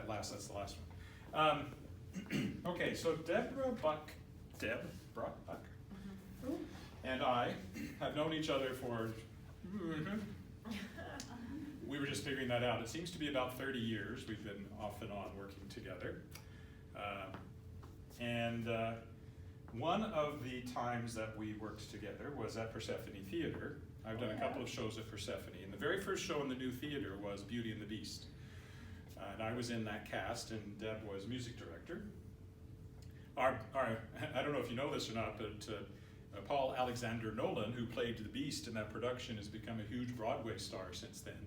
that's the last one. Okay, so Deborah Buck, and I have known each other for, we were just figuring that out. It seems to be about 30 years we've been off and on working together. One of the times that we worked together was at Persephone Theater. I've done a couple of shows at Persephone, and the very first show in the new theater was Beauty and the Beast. And I was in that cast, and Deb was music director. I don't know if you know this or not, but Paul Alexander Nolan, who played the Beast in that production, has become a huge Broadway star since then.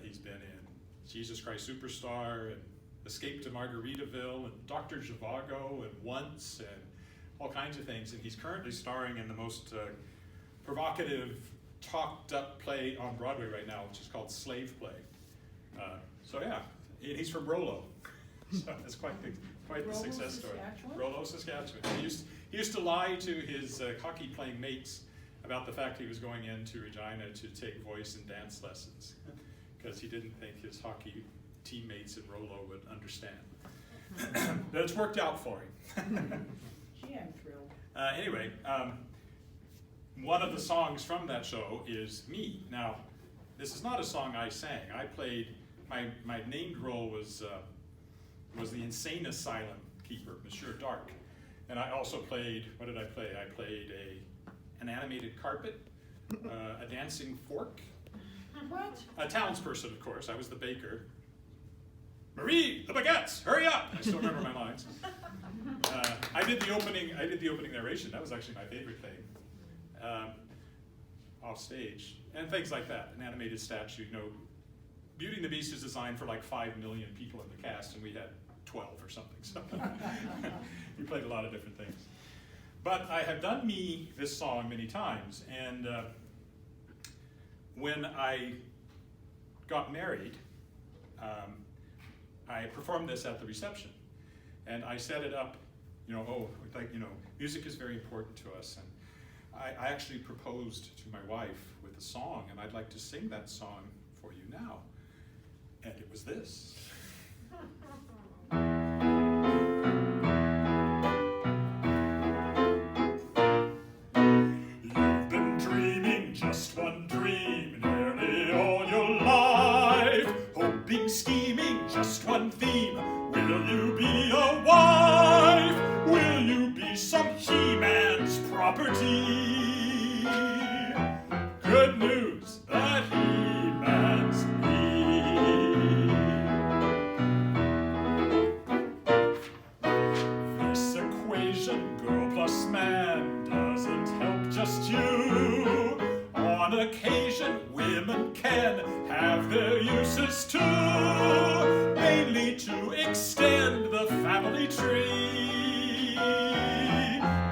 He's been in Jesus Christ Superstar, and Escape to Margaritaville, and Dr. Zhivago, and Once, and all kinds of things. And he's currently starring in the most provocative, talked-up play on Broadway right now, which is called Slave Play. So yeah, he's from Rollo. So it's quite the success story. Rollo, Saskatchewan. He used to lie to his hockey-playing mates about the fact he was going into Regina to take voice and dance lessons, because he didn't think his hockey teammates in Rollo would understand. But it's worked out for him. Gee, I'm thrilled. Anyway, one of the songs from that show is Me. Now, this is not a song I sang. I played, my named role was the insane asylum keeper, Monsieur Dark. And I also played, what did I play? I played an animated carpet, a dancing fork. What? A townsperson, of course. I was the baker. Marie, the baguettes, hurry up! I still remember my lines. I did the opening narration. That was actually my favorite thing. Off stage, and things like that. An animated statue. You know, Beauty and the Beast is designed for like 5 million people in the cast, and we had 12 or something. So we played a lot of different things. But I have done Me, this song, many times, and when I got married, I performed this at the reception, and I set it up, music is very important to us, and I actually proposed to my wife with a song, and I'd like to sing that song for you now, and it was this. You've been dreaming just one dream nearly all your life, hoping, scheming, just one theme. Will you be a wife? Will you be some he-man's property? Good news, that he-man's me. This equation, girl plus man, doesn't help just you. On occasion, women can have their uses too, mainly to extend the family tree.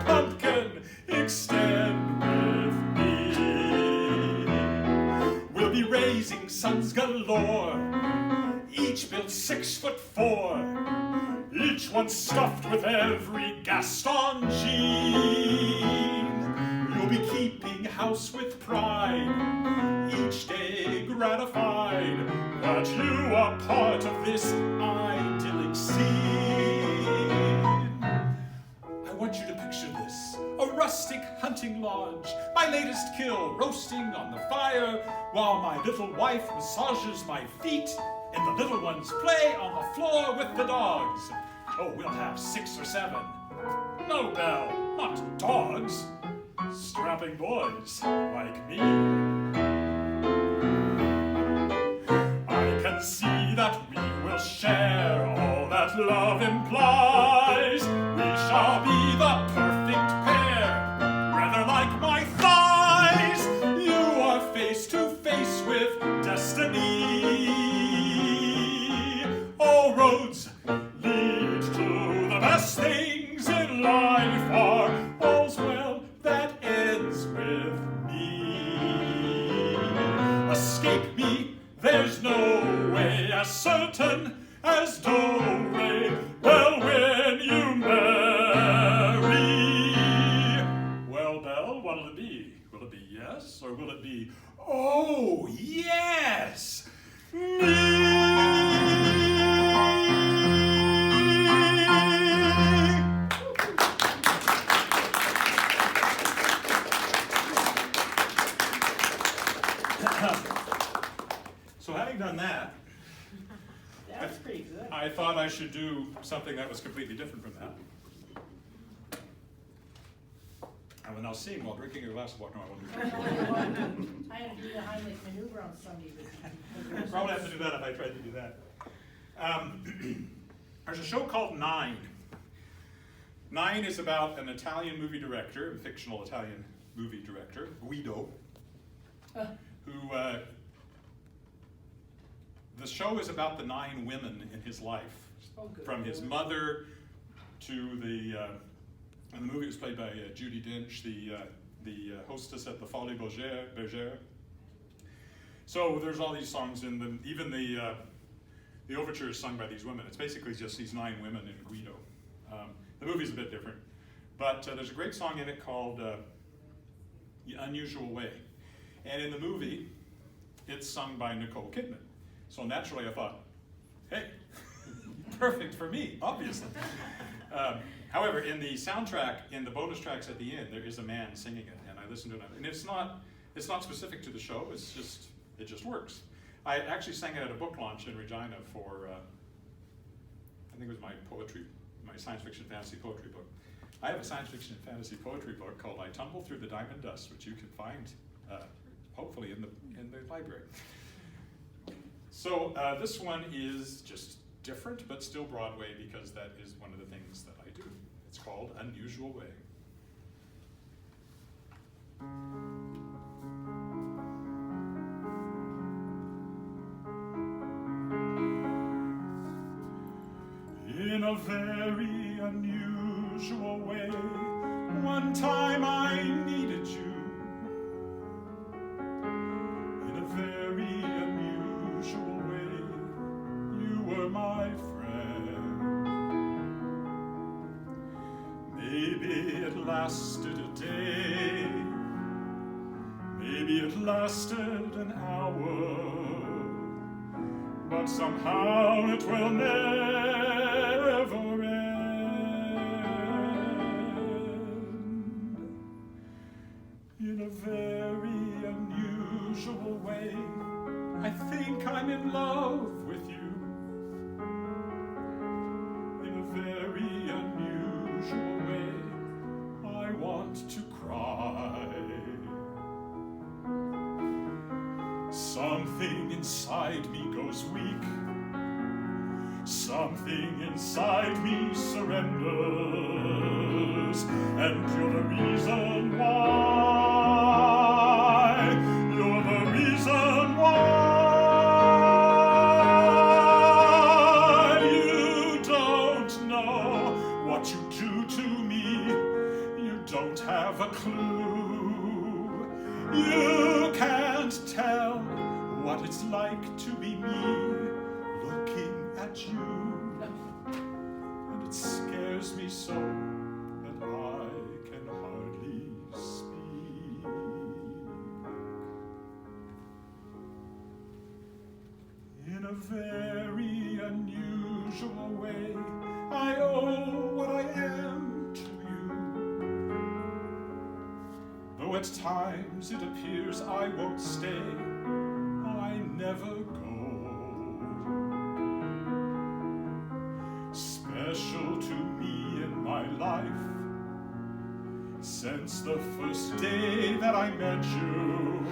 Pumpkin, extend with me. We'll be raising sons galore, each built 6'4", each one stuffed with every Gaston gene. You'll be keeping house with pride, each day gratified that you are part of this idyllic scene. I want you to picture this, a rustic hunting lodge, my latest kill roasting on the fire, while my little wife massages my feet and the little ones play on the floor with the dogs. Oh, we'll have 6 or 7. No, Belle, not dogs. Strapping boys like me. I can see that we will share all that love implies. We shall be the perfect pair, rather like my thighs. You are face to face with destiny. All roads lead to the best things in life are all's well that ends with me. Escape me, there's no way as certain as do-re. Well, when you marry. Well, Belle, what'll it be? Will it be yes, or will it be, oh, yes, me? So having done that, That's pretty good. I thought I should do something that was completely different from that. I will now sing while drinking a glass of water. No, I won't do that. I had to do the Heimlich maneuver on somebody. Probably have to do that if I tried to do that. There's a show called Nine. Nine is about an Italian movie director, a fictional Italian movie director, Guido, who, the show is about the 9 women in his life, from his mother to and the movie was played by Judi Dench, the hostess at the Folies Bergère. So there's all these songs, and even the overture is sung by these women. It's basically just these 9 women in Guido. The movie's a bit different, but there's a great song in it called The Unusual Way. And in the movie, it's sung by Nicole Kidman. So naturally I thought, hey, perfect for me, obviously. However, in the soundtrack, in the bonus tracks at the end, there is a man singing it, and I listened to it, and it's not specific to the show. It just works. I actually sang it at a book launch in Regina for, I think it was my science fiction fantasy poetry book. I have a science fiction and fantasy poetry book called I Tumble Through the Diamond Dust, which you can find, hopefully, in the library. So this one is just different, but still Broadway, because that is one of the things that I do. It's called Unusual Way. In a very unusual way, one time I needed you. In a very unusual way, you were my friend. Maybe it lasted a day, maybe it lasted an hour, but somehow it will never end. In a very unusual way, I think I'm in love with you. In a very unusual way, I want to cry. Something inside me goes weak. Something inside me surrenders. And you're the reason why. You're the reason why. You don't know what you do to me. You don't have a clue. You can't tell what it's like to be me looking at you. And it scares me so that I can hardly speak. In a very unusual way, I owe what I am to you. Though at times it appears I won't stay, I never go. Special to me in my life, since the first day that I met you.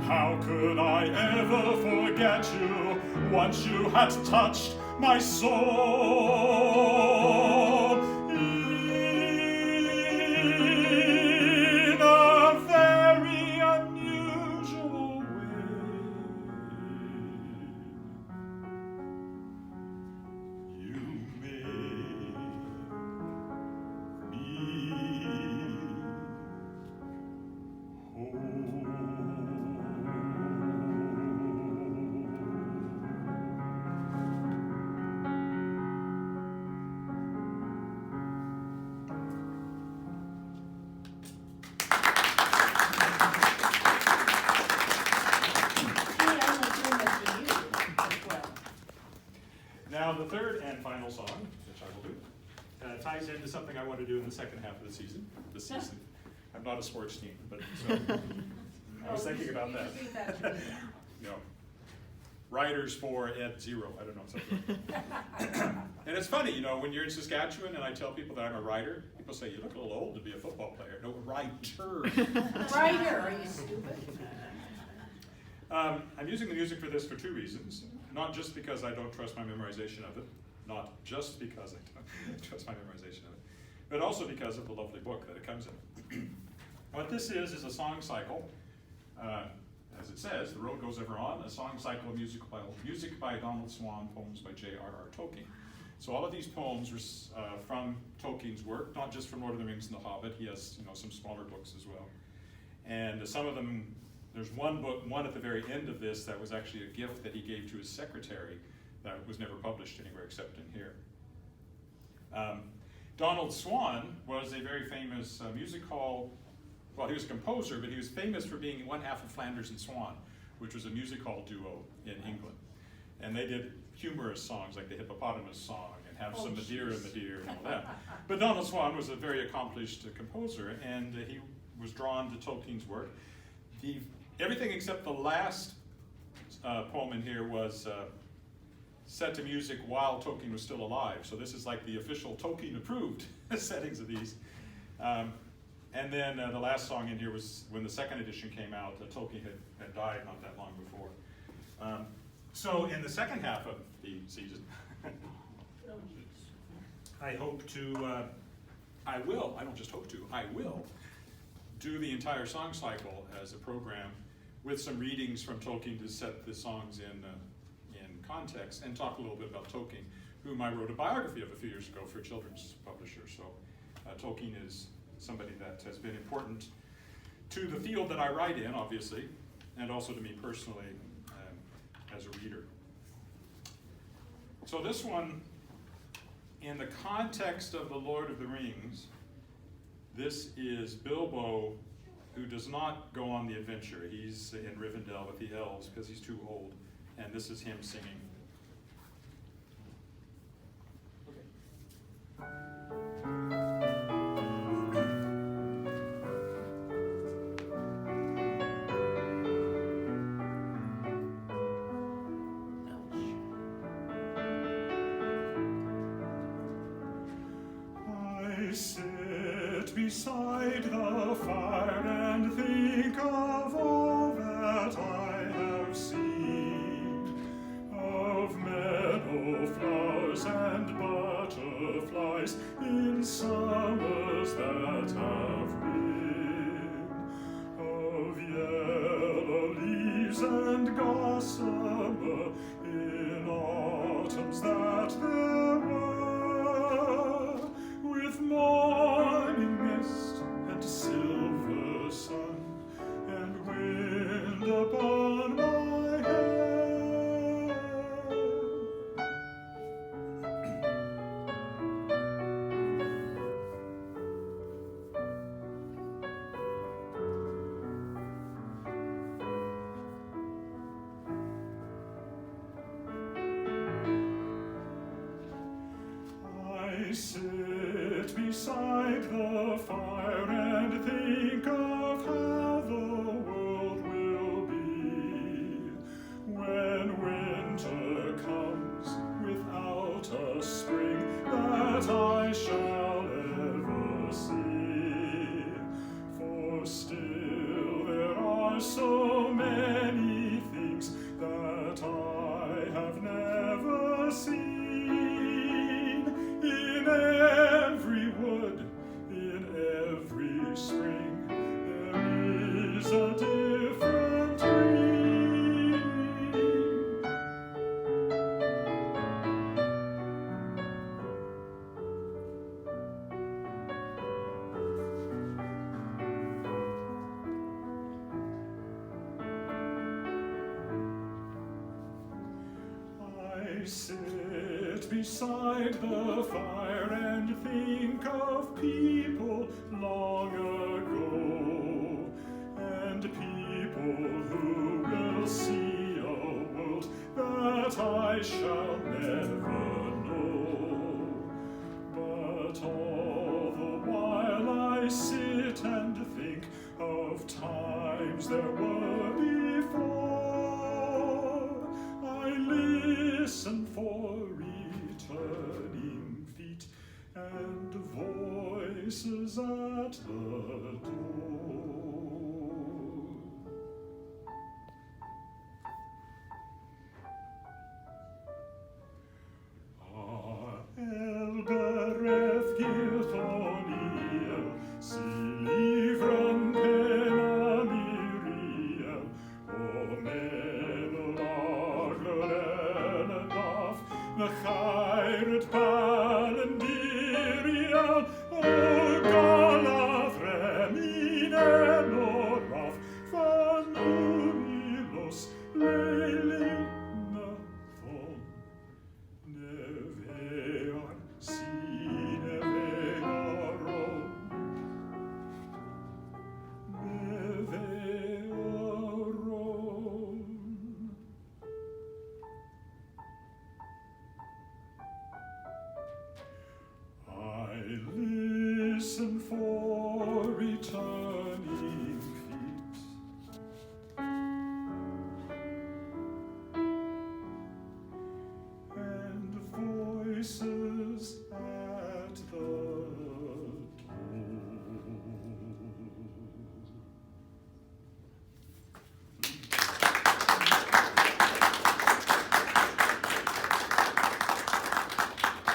How could I ever forget you once you had touched my soul? In a very unusual way, you made me whole. Now, the third and final song, which I will do, ties into something I want to do in the second half of the season. This season, I'm not a sports team, but so I was thinking about that. You that to me. No. Writers for Ed Zero, I don't know, something. And it's funny, you know, when you're in Saskatchewan and I tell people that I'm a writer, people say, you look a little old to be a football player. No, a writer. Writer, are you stupid? I'm using the music for this for two reasons. Not just because I don't trust my memorization of it, not just because I don't trust my memorization of it, but also because of the lovely book that it comes in. What this is a song cycle. As it says, The Road Goes Ever On, a song cycle of music by Donald Swann, poems by J.R.R. Tolkien. So all of these poems were from Tolkien's work, not just from Lord of the Rings and The Hobbit. He has, you know, some smaller books as well. And some of them, there's one book, one at the very end of this that was actually a gift that he gave to his secretary that was never published anywhere except in here. Donald Swann was a very famous music hall. Well, he was a composer, but he was famous for being one half of Flanders and Swann, which was a music hall duo in England. And they did humorous songs like the Hippopotamus song and Have Some Madeira, Madeira, and all that. But Donald Swann was a very accomplished composer, and he was drawn to Tolkien's work. Everything except the last poem in here was set to music while Tolkien was still alive. So this is like the official Tolkien-approved settings of these. And then the last song in here was when the second edition came out. Tolkien had died not that long before. So in the second half of the season, I hope to, I don't just hope to, I will do the entire song cycle as a program with some readings from Tolkien to set the songs in context and talk a little bit about Tolkien, whom I wrote a biography of a few years ago for a children's publisher. So Tolkien is somebody that has been important to the field that I write in, obviously, and also to me personally as a reader. So this one, in the context of the Lord of the Rings, this is Bilbo, who does not go on the adventure. He's in Rivendell with the elves because he's too old, and this is him singing. I sit beside the fire and think of all that I have seen, of meadow flowers and butterflies in summers that have been, of yellow leaves and gossamer in autumns that there were, with morning mist and silver sun and wind upon my hair. I sit beside the fire and think of how the world will be when winter comes without a spring that I shall ever see. For still there are so many things that I have never seen. In every wood, in every spring, there is a different tree. I sit beside the fire and think of people long ago, and people who will see a world that I shall never know. But all the while I sit and think of times times there were before. I listen for returning feet and voices at the door. Elbereth gilt O'Neill, sie liefern pena miriel, o menolagren en af, the chairet palendiriel, o galafrem in enoraf, fanunilos leilina von. Nevear, si nevearon, nevearon. I listen for returning feet. And voices at the door.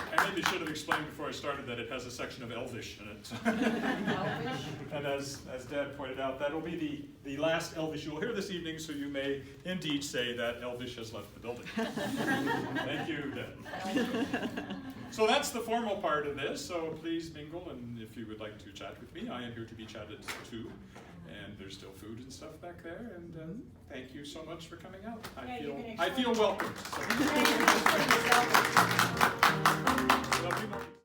I maybe should have explained before I started that it has a section of Elvish in it. Elvish? And as Dad pointed out, that'll be the last Elvish you'll hear this evening, so you may indeed say that Elvish has left the building. Thank you, Dad. So that's the formal part of this, so please mingle, and if you would like to chat with me, I am here to be chatted to. And there's still food and stuff back there, and thank you so much for coming out. I feel welcome. So. Thank you. Love you, Marty.